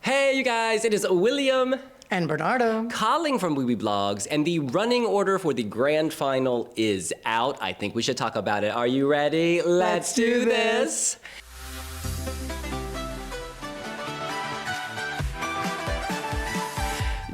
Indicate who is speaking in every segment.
Speaker 1: Hey, you guys, it is William
Speaker 2: and Bernardo
Speaker 1: calling from Weeby Blogs, and the running order for the grand final is out. I think we should talk about it. Are you ready? Let's do this.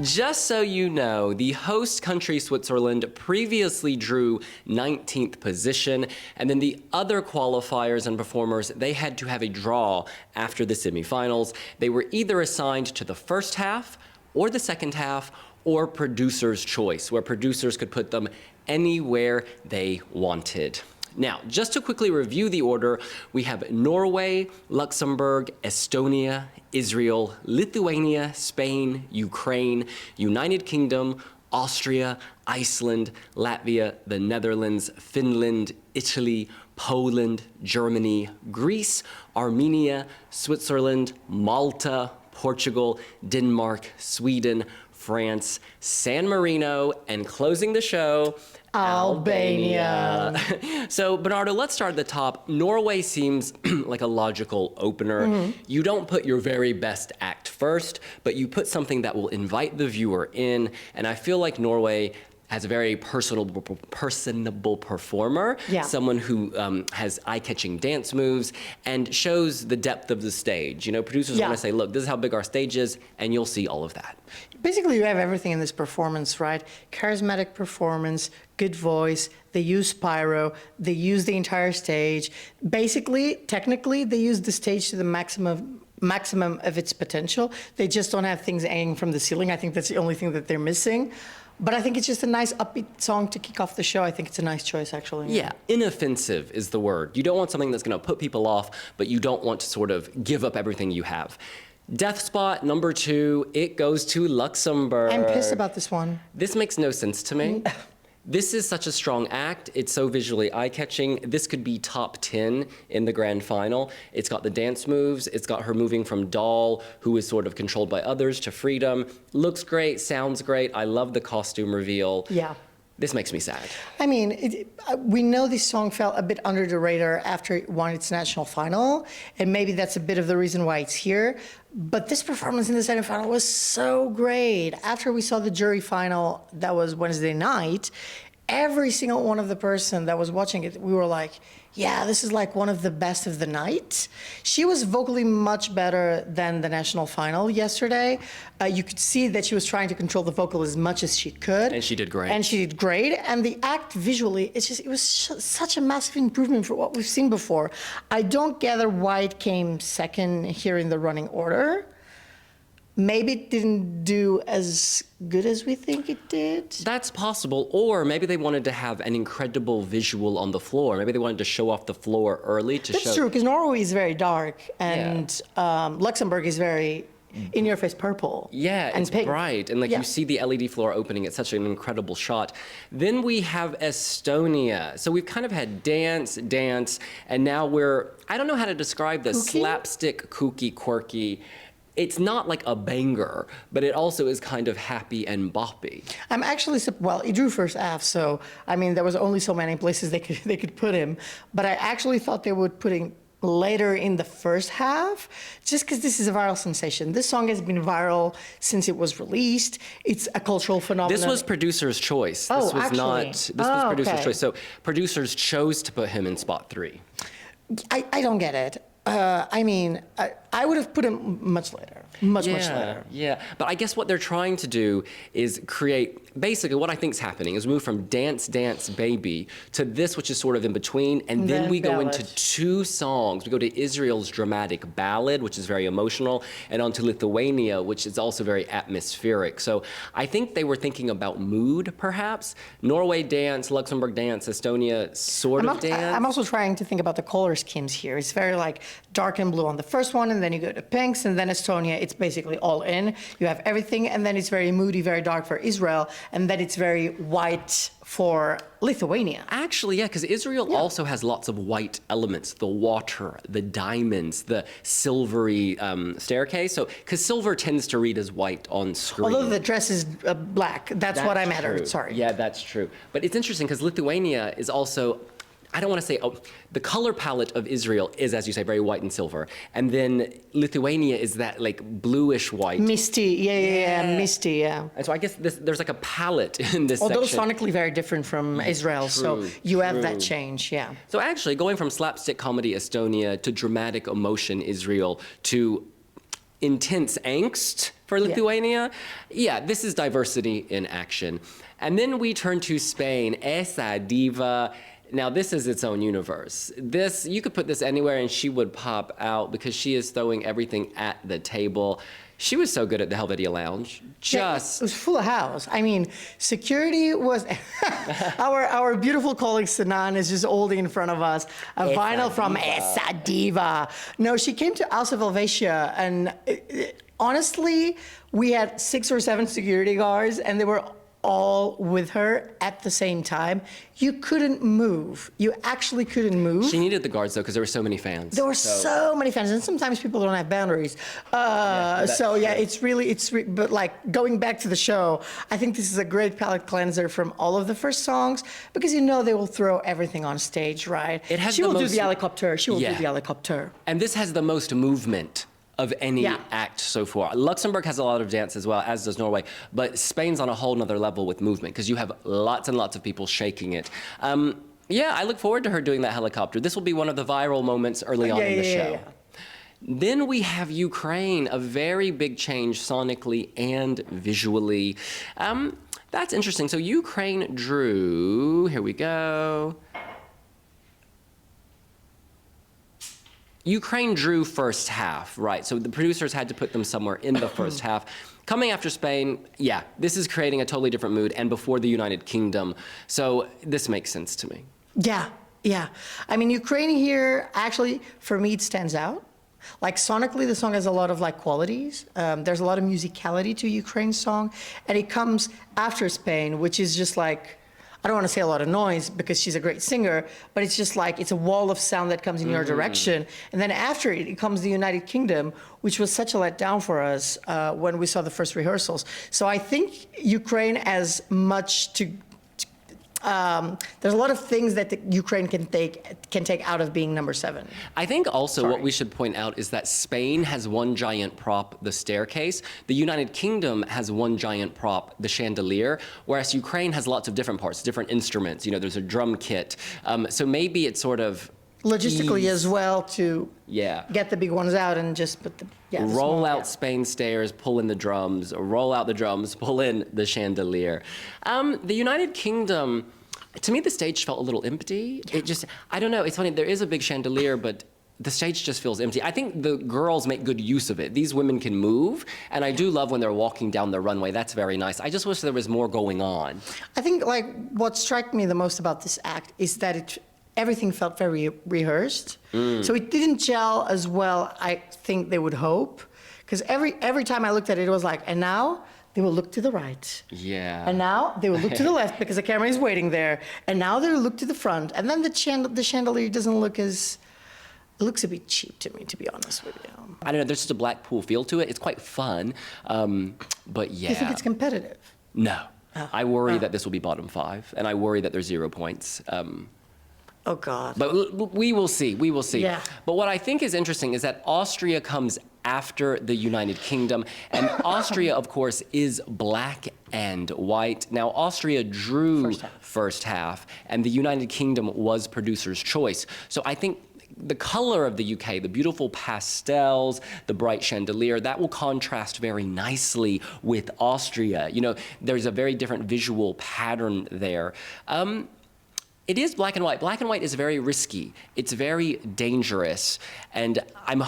Speaker 1: Just so you know, the host country, Switzerland, previously drew 19th position, and then the other qualifiers and performers, they had to have a draw after the semifinals. They were either assigned to the first half, or the second half, or producer's choice, where producers could put them anywhere they wanted. Now, just to quickly review the order, we have Norway, Luxembourg, Estonia, Israel, Lithuania, Spain, Ukraine, United Kingdom, Austria, Iceland, Latvia, the Netherlands, Finland, Italy, Poland, Germany, Greece, Armenia, Switzerland, Malta, Portugal, Denmark, Sweden, France, San Marino, and closing the show, Albania. So, Bernardo, let's start at the top. Norway seems like a logical opener. You don't put your very best act first, but you put something that will invite the viewer in, and I feel like Norway has a very personable performer, someone who has eye-catching dance moves and shows the depth of the stage. You know, producers want to say, look, this is how big our stage is, and you'll see all of that.
Speaker 2: Basically, you have everything in this performance, right? Charismatic performance, good voice, they use pyro, they use the entire stage. Basically, technically, they use the stage to the maximum of its potential. They just don't have things hanging from the ceiling. I think that's the only thing that they're missing. But I think it's just a nice upbeat song to kick off the show. I think it's a nice choice, actually.
Speaker 1: Yeah, inoffensive is the word. You don't want something that's going to put people off, but you don't want to sort of give up everything you have. Death spot number 2, it goes to Luxembourg.
Speaker 2: I'm pissed about this one.
Speaker 1: This makes no sense to me. This is such a strong act. It's so visually eye-catching. This could be top 10 in the grand final. It's got the dance moves. It's got her moving from doll, who is sort of controlled by others, to freedom. Looks great, sounds great. I love the costume reveal.
Speaker 2: Yeah.
Speaker 1: This makes me sad.
Speaker 2: I mean, we know this song fell a bit under the radar after it won its national final, and maybe that's a bit of the reason why it's here. But this performance in the semifinal was so great. After we saw the jury final, that was Wednesday night, every single one of the person that was watching it, we were like, yeah, this is like one of the best of the night. She was vocally much better than the national final yesterday. You could see that she was trying to control the vocal as much as she could.
Speaker 1: And she did great.
Speaker 2: And she did great. And the act visually, it was such a massive improvement for what we've seen before. I don't gather why it came second here in the running order. Maybe it didn't do as good as we think it did.
Speaker 1: That's possible. Or maybe they wanted to have an incredible visual on the floor. Maybe they wanted to show off the floor early to show.
Speaker 2: That's true, because Norway is very dark, and Luxembourg is very in-your-face purple.
Speaker 1: Yeah,
Speaker 2: and
Speaker 1: it's
Speaker 2: pink.
Speaker 1: bright. And like you see the LED floor opening. It's such an incredible shot. Then we have Estonia. So we've kind of had dance, and now I don't know how to describe this.
Speaker 2: Kooky?
Speaker 1: Slapstick, kooky, quirky. It's not like a banger, but it also is kind of happy and boppy.
Speaker 2: I'm actually, well, he drew first half, so, I mean, there was only so many places they could put him. But I actually thought they would put him later in the first half, just because this is a viral sensation. This song has been viral since it was released. It's a cultural phenomenon.
Speaker 1: This was producer's choice.
Speaker 2: Oh,
Speaker 1: this was
Speaker 2: actually?
Speaker 1: This was producer's choice. So producers chose to put him in spot 3.
Speaker 2: I don't get it. I mean, I would have put him much later, much later.
Speaker 1: Yeah, but I guess what they're trying to do is create, basically what I think is happening is move from Dance, Dance, Baby to this, which is sort of in between, and then we go into 2 songs. We go to Israel's dramatic ballad, which is very emotional, and onto Lithuania, which is also very atmospheric. So I think they were thinking about mood, perhaps. Norway dance, Luxembourg dance, Estonia sort of dance.
Speaker 2: I'm also trying to think about the color schemes here. It's very like dark and blue on the first one, and then you go to pinks, and then Estonia, it's basically all in. You have everything, and then it's very moody, very dark for Israel, and then it's very white for Lithuania.
Speaker 1: Actually, yeah, because Israel also has lots of white elements, the water, the diamonds, the silvery staircase. So, because silver tends to read as white on screen.
Speaker 2: Although the dress is black. That's what I mattered, sorry.
Speaker 1: Yeah, that's true. But it's interesting because Lithuania is also, I don't want to say, the color palette of Israel is, as you say, very white and silver. And then Lithuania is that like bluish white.
Speaker 2: Misty, yeah, misty, yeah.
Speaker 1: And so I guess there's like a palette in this
Speaker 2: Although
Speaker 1: section.
Speaker 2: sonically very different from Israel, so you have that change, yeah.
Speaker 1: So actually, going from slapstick comedy Estonia to dramatic emotion Israel to intense angst for Lithuania, this is diversity in action. And then we turn to Spain, Esa Diva. Now, this is its own universe. This, you could put this anywhere and she would pop out because she is throwing everything at the table. She was so good at the Helvetia Lounge. Just...
Speaker 2: It was full of house. I mean, security was... our beautiful colleague Sinan is just holding in front of us a vinyl from Esa Diva. No, she came to House of Helvetia, and honestly, we had 6 or 7 security guards, and they were all with her at the same time. You couldn't move. You actually couldn't move.
Speaker 1: She needed the guards, though, because there were so many fans.
Speaker 2: There were so many fans, and sometimes people don't have boundaries. But like, going back to the show, I think this is a great palate cleanser from all of the first songs, because you know they will throw everything on stage, right? She will do the helicopter. She will do the helicopter.
Speaker 1: And this has the most movement of any act so far. Luxembourg has a lot of dance as well, as does Norway, but Spain's on a whole nother level with movement because you have lots and lots of people shaking it. I look forward to her doing that helicopter. This will be one of the viral moments early on in the show. Then we have Ukraine, a very big change sonically and visually. That's interesting. So Ukraine drew, here we go. Ukraine drew first half, right? So the producers had to put them somewhere in the first half. Coming after Spain, this is creating a totally different mood, and before the United Kingdom. So this makes sense to me.
Speaker 2: Yeah. I mean, Ukraine here, actually, for me, it stands out. Like, sonically, the song has a lot of, like, qualities. There's a lot of musicality to Ukraine's song, and it comes after Spain, which is just like, I don't want to say a lot of noise because she's a great singer, but it's just like, it's a wall of sound that comes in your direction. And then after it comes the United Kingdom, which was such a letdown for us when we saw the first rehearsals. So I think Ukraine has much to... there's a lot of things that the Ukraine can take out of being number 7.
Speaker 1: I think also what we should point out is that Spain has one giant prop, the staircase. The United Kingdom has one giant prop, the chandelier, whereas Ukraine has lots of different parts, different instruments. You know, there's a drum kit. So maybe it's sort of
Speaker 2: logistically as well to get the big ones out and just put the
Speaker 1: roll out Spain stairs, pull in the drums, roll out the drums, pull in the chandelier. The United Kingdom, to me, the stage felt a little empty. It just, I don't know, it's funny, there is a big chandelier, but the stage just feels empty. I think the girls make good use of it. These women can move, and I do love when they're walking down the runway. That's very nice. I just wish there was more going on.
Speaker 2: I think, like, what struck me the most about this act is that everything felt very rehearsed. So it didn't gel as well, I think they would hope. Because every time I looked at it, it was like, and now they will look to the right.
Speaker 1: Yeah.
Speaker 2: And now they will look to the left because the camera is waiting there. And now they will look to the front. And then the chandelier doesn't look as... It looks a bit cheap to me, to be honest with you.
Speaker 1: I don't know, there's just a Blackpool feel to it. It's quite fun, but yeah.
Speaker 2: Do you think it's competitive?
Speaker 1: No. I worry that this will be bottom 5, and I worry that there's 0 points.
Speaker 2: Oh, God.
Speaker 1: But we will see. We will see.
Speaker 2: Yeah.
Speaker 1: But what I think is interesting is that Austria comes after the United Kingdom. And Austria, of course, is black and white. Now, Austria drew first half, and the United Kingdom was producer's choice. So I think the color of the UK, the beautiful pastels, the bright chandelier, that will contrast very nicely with Austria. You know, there's a very different visual pattern there. It is black and white. Black and white is very risky. It's very dangerous. And I'm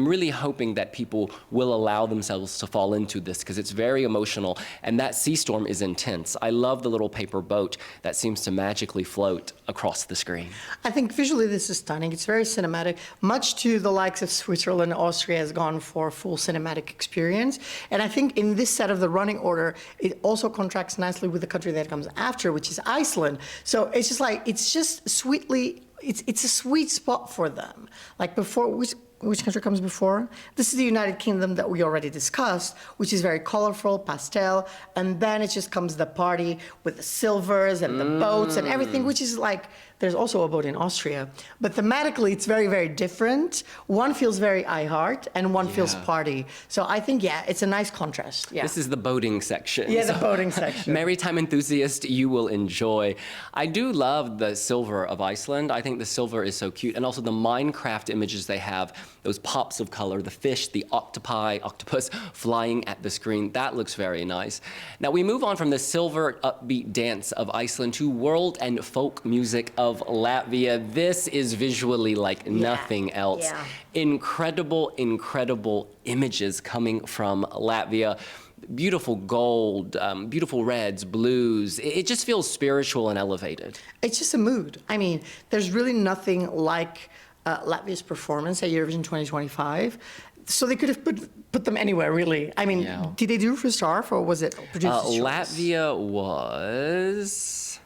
Speaker 1: really hoping that people will allow themselves to fall into this because it's very emotional. And that sea storm is intense. I love the little paper boat that seems to magically float across the screen.
Speaker 2: I think visually this is stunning. It's very cinematic. Much to the likes of Switzerland, Austria has gone for a full cinematic experience. And I think in this set of the running order, it also contracts nicely with the country that comes after, which is Iceland. So it's just like, it's just sweetly, it's a sweet spot for them. Like before, which country comes before? This is the United Kingdom that we already discussed, which is very colorful, pastel, and then it just comes the party with the silvers and the boats and everything, which is like There's also a boat in Austria. But thematically, it's very, very different. One feels very iHeart, and one feels party. So I think, yeah, it's a nice contrast. Yeah.
Speaker 1: This is the boating section.
Speaker 2: Yeah, the boating section.
Speaker 1: Maritime enthusiast, you will enjoy. I do love the silver of Iceland. I think the silver is so cute. And also the Minecraft images they have, those pops of color, the fish, the octopus flying at the screen. That looks very nice. Now we move on from the silver upbeat dance of Iceland to world and folk music of Latvia. This is visually like nothing else.
Speaker 2: Yeah.
Speaker 1: Incredible, incredible images coming from Latvia. Beautiful gold, beautiful reds, blues. It just feels spiritual and elevated.
Speaker 2: It's just a mood. I mean, there's really nothing like Latvia's performance at Eurovision 2025. So they could have put them anywhere, really. I mean, did they do first half, or was it Producer's Choice?
Speaker 1: Latvia was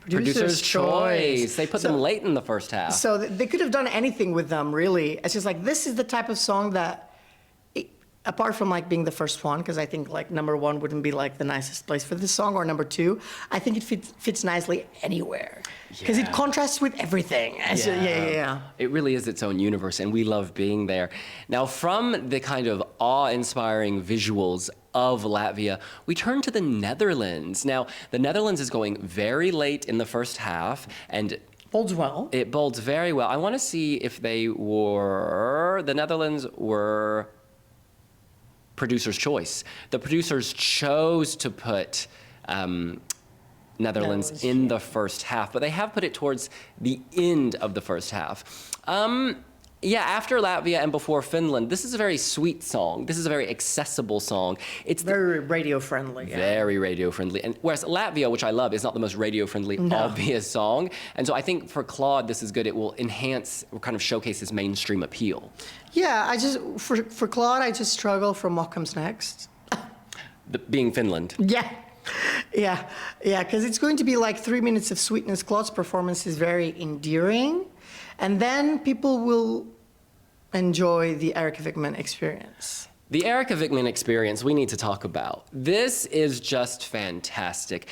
Speaker 1: Producer's Choice. They put them late in the first half.
Speaker 2: So they could have done anything with them, really. It's just like, this is the type of song that, apart from like being the first one, because I think like number one wouldn't be like the nicest place for this song, or number two, I think it fits nicely anywhere because it contrasts with everything. Yeah.
Speaker 1: It really is its own universe, and we love being there. Now, from the kind of awe-inspiring visuals of Latvia, we turn to the Netherlands. Now, the Netherlands is going very late in the first half, and
Speaker 2: Bodes well.
Speaker 1: It bodes very well. I want to see if the Netherlands were Producer's Choice. The producers chose to put Netherlands in the first half, but they have put it towards the end of the first half. Yeah, after Latvia and before Finland, this is a very sweet song. This is a very accessible song. It's
Speaker 2: very radio-friendly.
Speaker 1: Very radio-friendly. And whereas Latvia, which I love, is not the most radio-friendly, obvious song. And so I think for Claude, this is good. It will enhance, or kind of showcase his mainstream appeal.
Speaker 2: Yeah, for Claude, I just struggle from what comes next.
Speaker 1: Being Finland.
Speaker 2: Yeah, because it's going to be like 3 minutes of sweetness. Claude's performance is very endearing. And then people will enjoy the Erica Wigman experience.
Speaker 1: The Erica Wigman experience we need to talk about. This is just fantastic.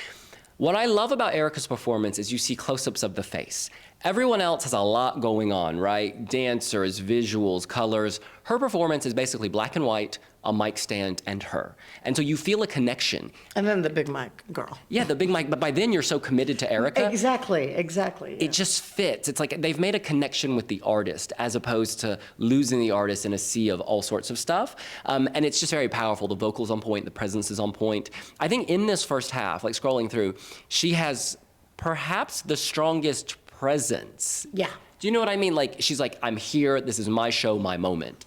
Speaker 1: What I love about Erica's performance is you see close-ups of the face. Everyone else has a lot going on, right? Dancers, visuals, colors. Her performance is basically black and white, a mic stand, and her. And so you feel a connection.
Speaker 2: And then the big mic girl.
Speaker 1: Yeah, the big mic, but by then you're so committed to Erica.
Speaker 2: Exactly. Yeah.
Speaker 1: It just fits. It's like they've made a connection with the artist as opposed to losing the artist in a sea of all sorts of stuff. And it's just very powerful. The vocals on point, the presence is on point. I think in this first half, like scrolling through, she has perhaps the strongest presence.
Speaker 2: Yeah.
Speaker 1: Do you know what I mean? Like, she's like, I'm here, this is my show, my moment.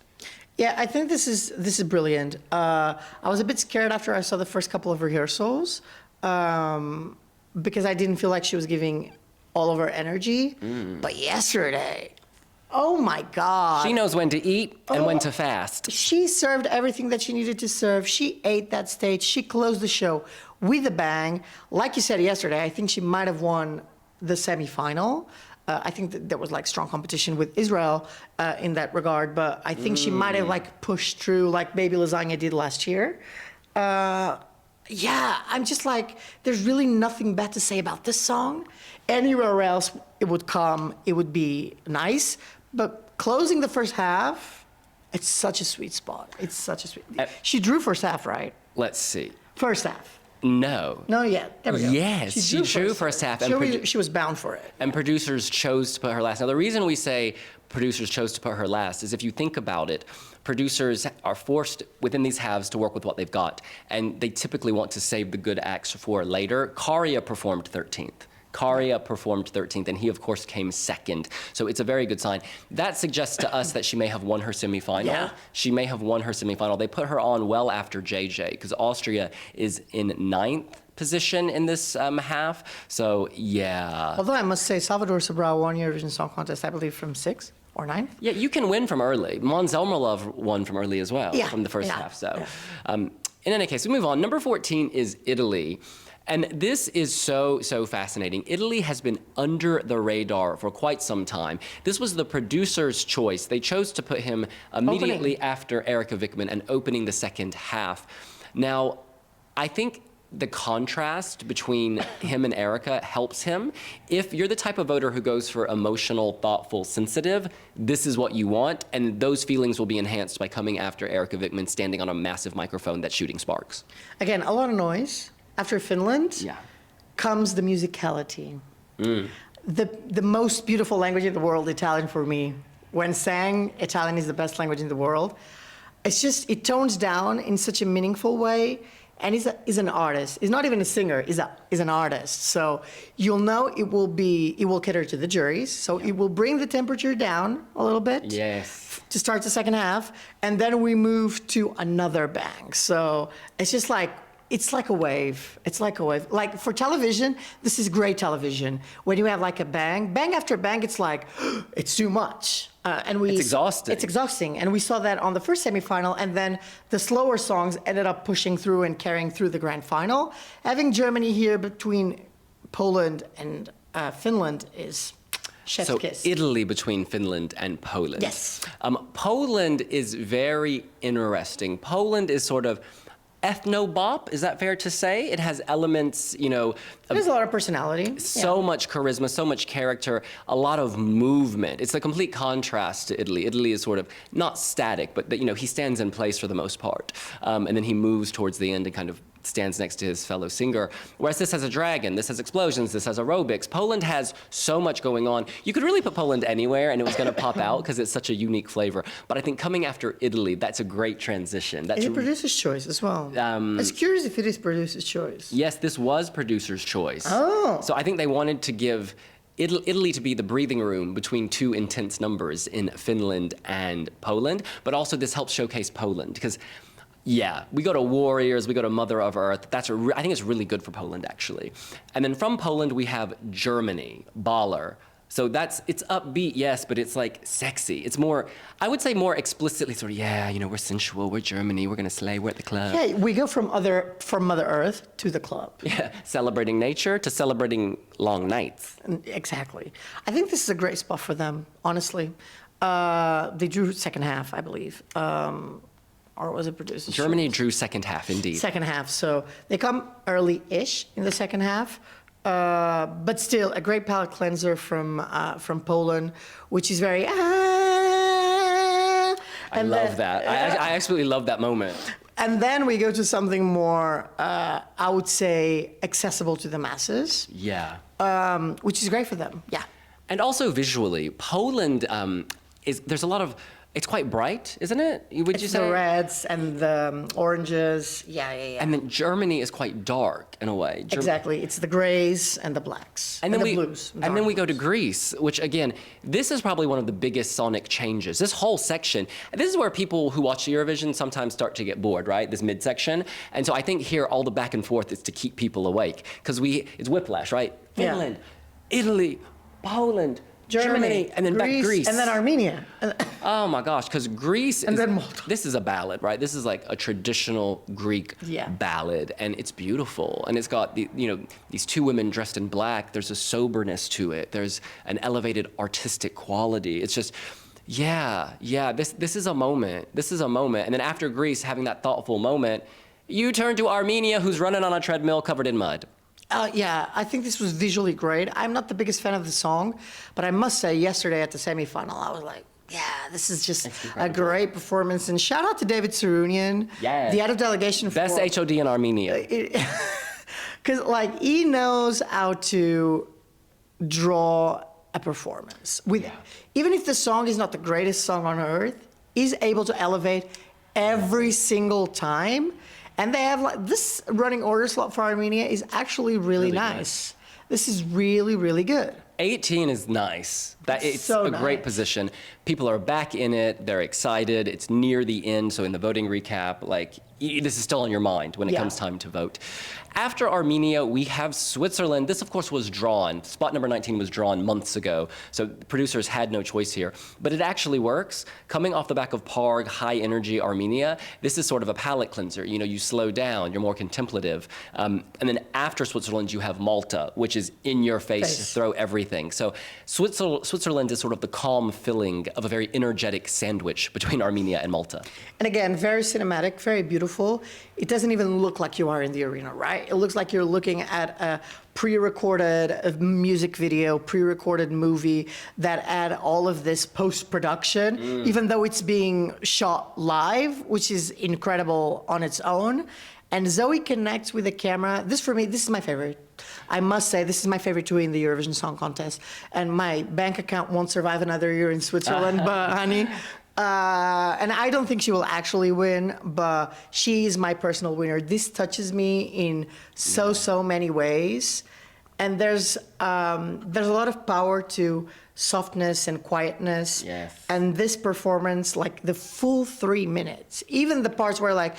Speaker 2: Yeah, I think this is brilliant. I was a bit scared after I saw the first couple of rehearsals because I didn't feel like she was giving all of her energy. But yesterday, oh my God.
Speaker 1: She knows when to eat and when to fast.
Speaker 2: She served everything that she needed to serve. She ate that stage. She closed the show with a bang. Like you said yesterday, I think she might have won the semifinal. I think that there was like strong competition with Israel in that regard, but I think she might have like pushed through like Baby Lasagna did last year. Yeah, I'm just like, there's really nothing bad to say about this song. Anywhere else it would come, it would be nice, but closing the first half, it's such a sweet spot. It's such a sweet. She drew first half, right?
Speaker 1: Let's see.
Speaker 2: First half.
Speaker 1: No.
Speaker 2: No, yeah, there we go.
Speaker 1: Yes, she drew first half. And
Speaker 2: she was bound for it.
Speaker 1: And producers chose to put her last. Now, the reason we say producers chose to put her last is if you think about it, producers are forced within these halves to work with what they've got. And they typically want to save the good acts for later. Karia performed 13th. Karia performed 13th, and he, of course, came second. So it's a very good sign. That suggests to us that she may have won her semifinal.
Speaker 2: Yeah.
Speaker 1: She may have won her semifinal. They put her on well after JJ, because Austria is in 9th position in this half. So, yeah.
Speaker 2: Although I must say, Salvador Sobral won Eurovision Song Contest, I believe, from 6th or 9th.
Speaker 1: Yeah, you can win from early. Måns Zelmerlöw won from early as well, from the first half. So, in any case, we move on. Number 14 is Italy. And this is so fascinating. Italy has been under the radar for quite some time. This was the producer's choice. They chose to put him immediately after Erica Wigman and opening the second half. Now, I think the contrast between him and Erica helps him. If you're the type of voter who goes for emotional, thoughtful, sensitive, this is what you want, and those feelings will be enhanced by coming after Erica Vickman standing on a massive microphone that's shooting sparks.
Speaker 2: Again, a lot of noise. After Finland comes the musicality. The most beautiful language in the world, Italian for me. When sang, Italian is the best language in the world. It's just, it tones down in such a meaningful way. And he's an artist. He's not even a singer. He's an artist. So you'll know it will cater to the juries. So it will bring the temperature down a little bit.
Speaker 1: Yes.
Speaker 2: To start the second half, and then we move to another bang. So it's just like it's like a wave. It's like a wave. Like for television, this is great television. When you have like a bang after bang, it's like it's too much. It's
Speaker 1: exhausting.
Speaker 2: It's exhausting, and we saw that on the first semifinal, and then the slower songs ended up pushing through and carrying through the grand final. Having Germany here between Poland and Finland is chef's kiss.
Speaker 1: Italy between Finland and Poland.
Speaker 2: Yes.
Speaker 1: Poland is very interesting. Poland is sort of ethno-bop, is that fair to say? It has elements,
Speaker 2: There's a lot of personality.
Speaker 1: So much charisma, so much character, a lot of movement. It's a complete contrast to Italy. Italy is sort of not static, but he stands in place for the most part. And then he moves towards the end and kind of stands next to his fellow singer. Whereas this has a dragon, this has explosions, this has aerobics. Poland has so much going on. You could really put Poland anywhere and it was going to pop out because it's such a unique flavor. But I think coming after Italy, that's a great transition.
Speaker 2: Is it producer's choice as well? I was curious if it is producer's choice.
Speaker 1: Yes, this was producer's choice.
Speaker 2: Oh.
Speaker 1: So I think they wanted to give Italy to be the breathing room between two intense numbers in Finland and Poland, but also this helps showcase Poland because we go to Warriors, we go to Mother of Earth. I think it's really good for Poland, actually. And then from Poland, we have Germany, Baller. So it's upbeat, yes, but it's like sexy. It's more, I would say more explicitly sort of, we're sensual, we're Germany, we're gonna slay, we're at the club.
Speaker 2: Yeah, we go from Mother Earth to the club.
Speaker 1: Yeah, celebrating nature to celebrating long nights.
Speaker 2: Exactly. I think this is a great spot for them, honestly. They drew second half, I believe. Or was it producers?
Speaker 1: Germany drew second half, indeed.
Speaker 2: Second half. So they come early-ish in the second half. But still, a great palate cleanser from Poland, which is very
Speaker 1: I love that. I absolutely love that moment.
Speaker 2: And then we go to something more, I would say, accessible to the masses.
Speaker 1: Yeah.
Speaker 2: Which is great for them. Yeah.
Speaker 1: And also visually, Poland there's a lot of. It's quite bright, isn't it? Would you say?
Speaker 2: The reds and the oranges. Yeah.
Speaker 1: And then Germany is quite dark in a way.
Speaker 2: Exactly. It's the grays and the blacks and the blues.
Speaker 1: And then we go to Greece, which again, this is probably one of the biggest sonic changes. This whole section, this is where people who watch Eurovision sometimes start to get bored, right? This midsection. And so I think here all the back and forth is to keep people awake because it's whiplash, right? Finland, Italy, Poland, Germany, and then back Greece.
Speaker 2: And then Armenia.
Speaker 1: Oh my gosh, because Greece
Speaker 2: and then Malta.
Speaker 1: This is a ballad, right? This is like a traditional Greek ballad, and it's beautiful. And it's got these two women dressed in black. There's a soberness to it. There's an elevated artistic quality. It's just, this is a moment. This is a moment. And then after Greece having that thoughtful moment, you turn to Armenia, who's running on a treadmill covered in mud.
Speaker 2: I think this was visually great. I'm not the biggest fan of the song, but I must say yesterday at the semifinal, I was like, this is just a great performance. And shout out to David Sarunian, the head of delegation.
Speaker 1: Best HOD in Armenia.
Speaker 2: Because he knows how to draw a performance. Even if the song is not the greatest song on earth, he's able to elevate every single time. And they have this running order slot for Armenia is actually really nice. This is really, really good.
Speaker 1: 18 is nice. It's so a great position. People are back in it. They're excited. It's near the end. So in the voting recap, this is still on your mind when it comes time to vote. After Armenia, we have Switzerland. This, of course, was drawn. Spot number 19 was drawn months ago. So producers had no choice here. But it actually works. Coming off the back of Parg, high energy Armenia, this is sort of a palate cleanser. You slow down. You're more contemplative. And then after Switzerland, you have Malta, which is in your face, throw everything. So Switzerland is sort of the calm filling of a very energetic sandwich between Armenia and Malta.
Speaker 2: And again, very cinematic, very beautiful. beautiful. It doesn't even look like you are in the arena, right? It looks like you're looking at a pre-recorded music video, pre-recorded movie that add all of this post-production, even though it's being shot live, which is incredible on its own. And Zoe connects with the camera. This, for me, this is my favorite. I must say, this is my favorite to win the Eurovision Song Contest. And my bank account won't survive another year in Switzerland, but honey. And I don't think she will actually win, but she is my personal winner. This touches me in so many ways. And there's a lot of power to softness and quietness.
Speaker 1: Yes.
Speaker 2: And this performance, like the full 3 minutes, even the parts where like,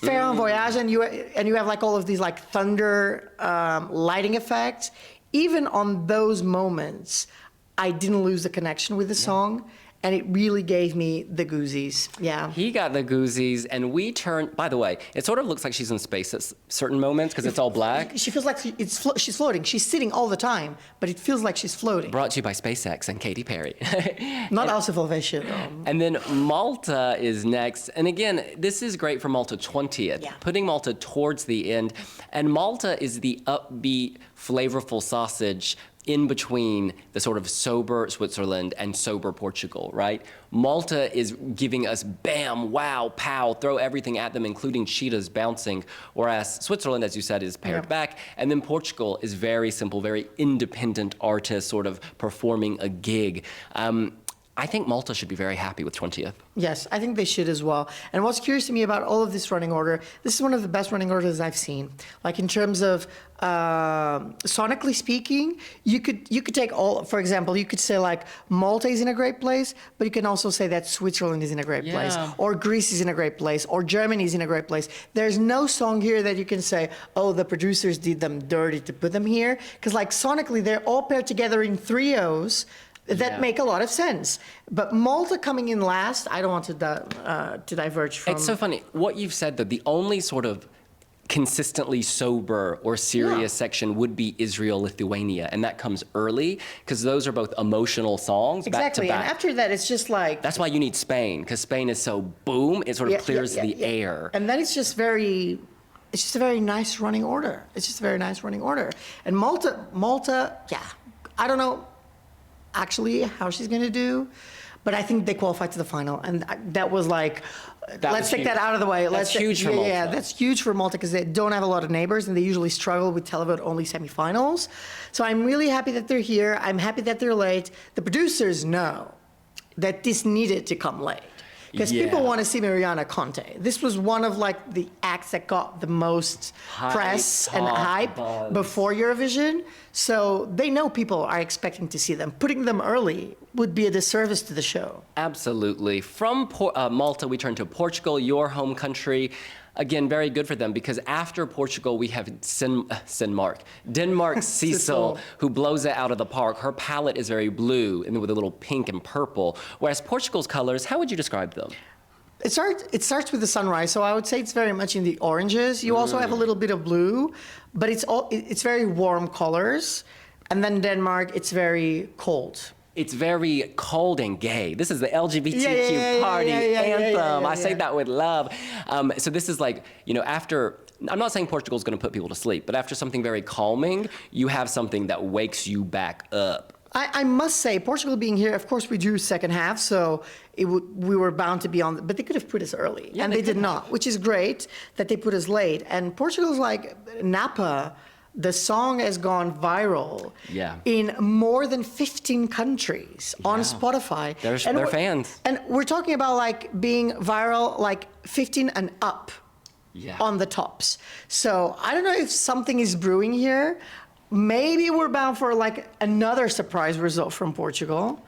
Speaker 2: Fair en Voyage, and you have like all of these like thunder lighting effects. Even on those moments, I didn't lose the connection with the song, and it really gave me the goozies. Yeah.
Speaker 1: He got the goozies, and we turned. By the way, it sort of looks like she's in space at certain moments because it's all black.
Speaker 2: She feels like she's floating. She's sitting all the time, but it feels like she's floating.
Speaker 1: Brought to you by SpaceX and Katy Perry.
Speaker 2: Not also Salvation.
Speaker 1: And then Malta is next. And again, this is great for Malta 20th, putting Malta towards the end. And Malta is the upbeat, flavorful sausage in between the sort of sober Switzerland and sober Portugal, right? Malta is giving us bam, wow, pow, throw everything at them, including cheetahs bouncing, whereas Switzerland, as you said, is pared back. And then Portugal is very simple, very independent artist sort of performing a gig. I think Malta should be very happy with 20th.
Speaker 2: Yes, I think they should as well. And what's curious to me about all of this running order, this is one of the best running orders I've seen. Like in terms of sonically speaking, you could take all, for example, you could say like Malta is in a great place, but you can also say that Switzerland is in a great place, or Greece is in a great place, or Germany is in a great place. There's no song here that you can say, oh, the producers did them dirty to put them here, because like sonically they're all paired together in trios that make a lot of sense. But Malta coming in last, I don't want to diverge from.
Speaker 1: It's so funny. What you've said, though, the only sort of consistently sober or serious section would be Israel, Lithuania, and that comes early because those are both emotional songs back to back.
Speaker 2: And after that, it's just like...
Speaker 1: That's why you need Spain, because Spain is so boom, it sort of clears the air.
Speaker 2: And then it's just a very nice running order. It's just a very nice running order. And Malta, I don't know actually how she's going to do, but I think they qualified to the final, and that was like, let's take that out of the way.
Speaker 1: That's huge for Malta.
Speaker 2: Yeah, that's huge for Malta because they don't have a lot of neighbors, and they usually struggle with televote-only semifinals. So I'm really happy that they're here. I'm happy that they're late. The producers know that this needed to come late. Because people want to see Mariana Conte. This was one of like the acts that got the most press and hype before Eurovision. So they know people are expecting to see them. Putting them early would be a disservice to the show.
Speaker 1: Absolutely. From Malta, we turn to Portugal, your home country. Again, very good for them because after Portugal, we have Denmark's Cecil, who blows it out of the park. Her palette is very blue and with a little pink and purple. Whereas Portugal's colors, how would you describe them?
Speaker 2: It starts with the sunrise, so I would say it's very much in the oranges. You also have a little bit of blue, but it's very warm colors. And then Denmark, it's very cold.
Speaker 1: It's very cold and gay. This is the LGBTQ party anthem. I say that with love. So this is like, after, I'm not saying Portugal's going to put people to sleep, but after something very calming, you have something that wakes you back up.
Speaker 2: I must say, Portugal being here, of course, we drew second half, so we were bound to be on, but they could have put us early, and they did not, which is great that they put us late. And Portugal's like Napa. The song has gone viral in more than 15 countries on Spotify.
Speaker 1: They're fans.
Speaker 2: And we're talking about like being viral, like 15 and up on the tops. So I don't know if something is brewing here. Maybe we're bound for like another surprise result from Portugal.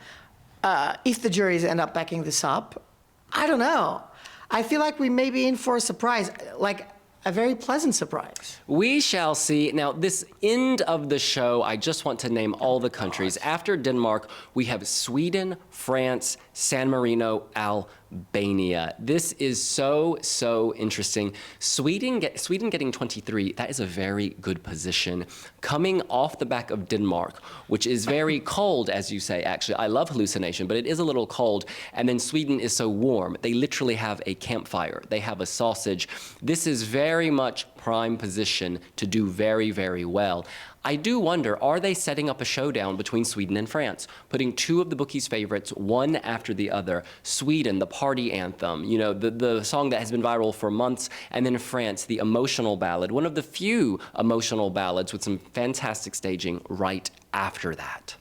Speaker 2: If the juries end up backing this up, I don't know. I feel like we may be in for a surprise. Like, a very pleasant surprise.
Speaker 1: We shall see. Now, this end of the show, I just want to name all the countries. After Denmark, we have Sweden, France, San Marino, Albania. Albania. This is so interesting. Sweden getting 23, that is a very good position. Coming off the back of Denmark, which is very cold, as you say, actually. I love hallucination, but it is a little cold. And then Sweden is so warm. They literally have a campfire. They have a sausage. This is very much prime position to do very well. I do wonder, are they setting up a showdown between Sweden and France, putting two of the bookies' favorites one after the other? Sweden, the party anthem, you know, the song that has been viral for months, and then France, the emotional ballad, one of the few emotional ballads with some fantastic staging right after that.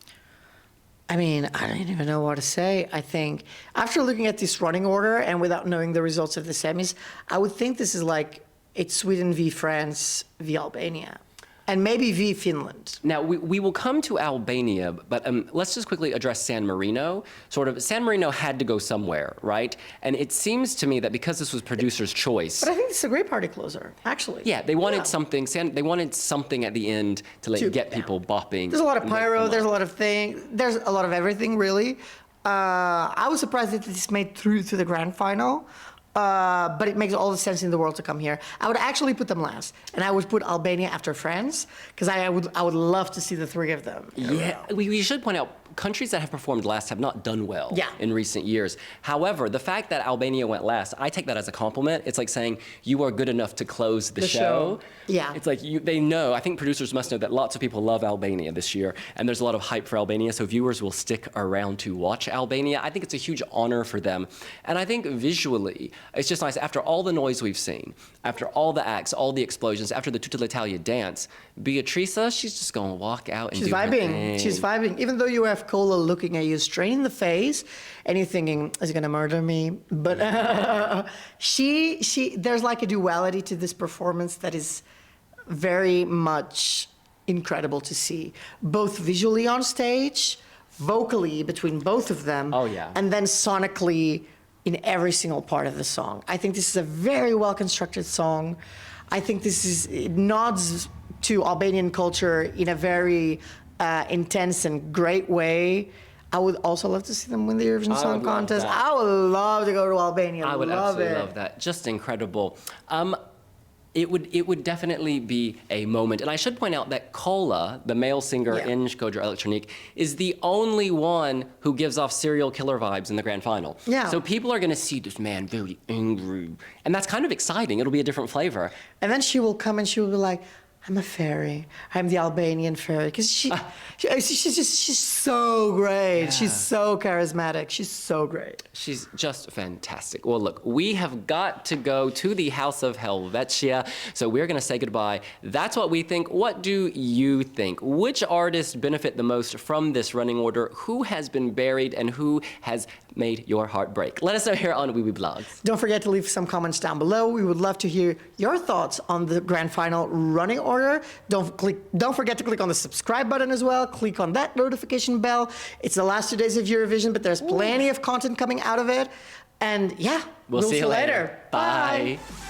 Speaker 2: I mean, I don't even know what to say. I think after looking at this running order and without knowing the results of the semis, I would think this is like it's Sweden v France v Albania. And maybe v Finland.
Speaker 1: Now, we will come to Albania, but let's just quickly address San Marino. San Marino had to go somewhere, right? And it seems to me that because this was producer's choice.
Speaker 2: But I think this is a great party closer, actually.
Speaker 1: Yeah, they wanted something. They wanted something at the end to get people bopping.
Speaker 2: There's a lot of pyro. There's a lot of things. There's a lot of everything, really. I was surprised that this made through to the grand final. But it makes all the sense in the world to come here. I would actually put them last, and I would put Albania after France, because I would love to see the three of them.
Speaker 1: Yeah, we should point out, countries that have performed last have not done well in recent years. However, the fact that Albania went last, I take that as a compliment. It's like saying you are good enough to close the show.
Speaker 2: Yeah.
Speaker 1: It's like they know, I think producers must know that lots of people love Albania this year, and there's a lot of hype for Albania, so viewers will stick around to watch Albania. I think it's a huge honor for them. And I think visually, it's just nice, after all the noise we've seen, after all the acts, all the explosions, after the Tutta l'Italia dance, Beatrice, she's just gonna walk out and do her thing.
Speaker 2: She's vibing. Even though you have Cola looking at you straight in the face, and you're thinking, is he gonna murder me? But there's like a duality to this performance that is very much incredible to see, both visually on stage, vocally between both of them, and then sonically in every single part of the song. I think this is a very well constructed song. I think it nods to Albanian culture in a very intense and great way. I would also love to see them win the Eurovision Song Contest. I would love to go to Albania.
Speaker 1: I would absolutely love that. Just incredible. It would definitely be a moment. And I should point out that Kola, the male singer in Shkodra Elektronik, is the only one who gives off serial killer vibes in the grand final.
Speaker 2: Yeah.
Speaker 1: So people are going to see this man very angry. And that's kind of exciting. It'll be a different flavor.
Speaker 2: And then she will come and she will be like, I'm a fairy. I'm the Albanian fairy. Because she's so great. Yeah. She's so charismatic. She's so great.
Speaker 1: She's just fantastic. Well, look, we have got to go to the House of Helvetia. So we're going to say goodbye. That's what we think. What do you think? Which artists benefit the most from this running order? Who has been buried and who has made your heart break? Let us know here on WeBlogs.
Speaker 2: Don't forget to leave some comments down below. We would love to hear your thoughts on the grand final running order. Don't forget to click on the subscribe button as well. Click on that notification bell. It's the last 2 days of Eurovision, but there's plenty of content coming out of it. And yeah,
Speaker 1: we'll see you later.
Speaker 2: Bye.
Speaker 1: Bye.